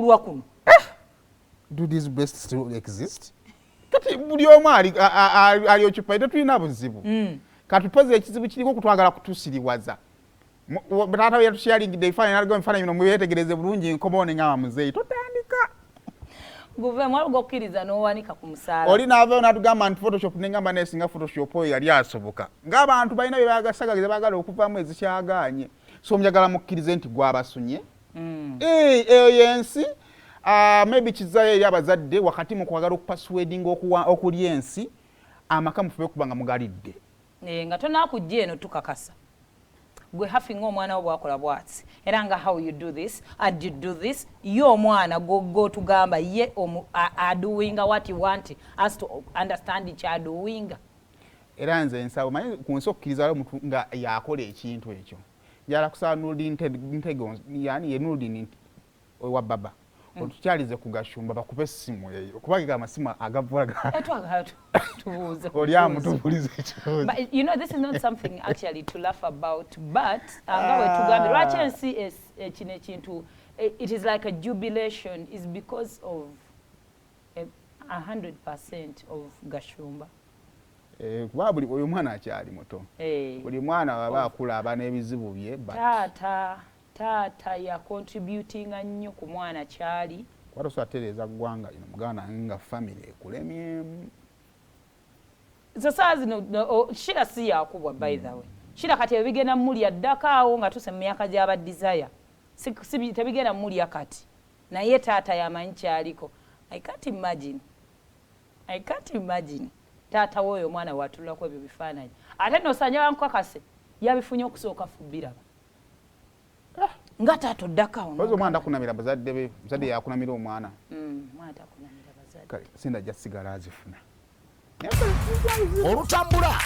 kukulwa kuno. Do these breasts still exist? Kati buli omu ali okipaite tulina buzibu. Katupoze ekizibu kiriko kutwagala kutusiriwaza. Taata yatushyalingidde ebifaananyi bino mwetegereze bulungi nkomoone ng'aba muzeeyi totandika. Guverinoma gokkiriza n'owanika ku musaala. Oli n'avaayo n'atugamba nti Photoshop n'engamba neesinga Photoshop oyo yali asoboka. Ng'abantu balina bye bagasagaliza baagala okuvaamu ezikyagaanye. So njagala mukkirize nti gwabasunye. Eyo yensi maybe kizayo eri abazadde wakati mu kwagala okupasuweedinga okulya ensi amaka mufube kubanga mugalidde. Nga tonaakujja eno tukakasa. Gwe Haffy ng'omwana wo bwakola bwatsi era nga how you do this and you do this yo omwana go tugamba ye adoing what you want us to understand each doing. Era nze nsaba manyi ku nsi okukkiriza omuntu nga yakola ekintu ekyo njala kusaba Nurdin yani ye Nurdin wa baba otukyalize ku Gashumba bakupe essimu eyo kubanga amasimu agavulaga tubuuze oli amutubulize ekibuuzo. But you know this is not something actually to laugh about but nga wetugambe lwaki ensi kino ekintu it is like a jubilation is because of 100% of Gashumba. Kuba buli oyo mwana akyali muto. Buli mwana baba akula aba n'ebizibu bye. Taata ya contributing nnyo ku mwana kyali. Kwata satereza ggwanga lino muganda nga family ekulemyemu. Sasa zino shira si yakubwa by the way. Shira kati ebigenda mulya ddakaawo nga tuse mu myaka gy'aba desire. Si tebigenda mulya kati. Naye taata yamanyi kyaliko. I can't imagine. Taata woyo mwana watulako ebyo bifaananyi. Ate nosanya wankakase yabifunye okusooka fubbira. Nga taata oddakawo. Ozo omwana takunamira bazadde be, bazadde yakunamira omwana. Mwana takunamira bazadde. Kale sinda ajja sigala azifuna. Olutambula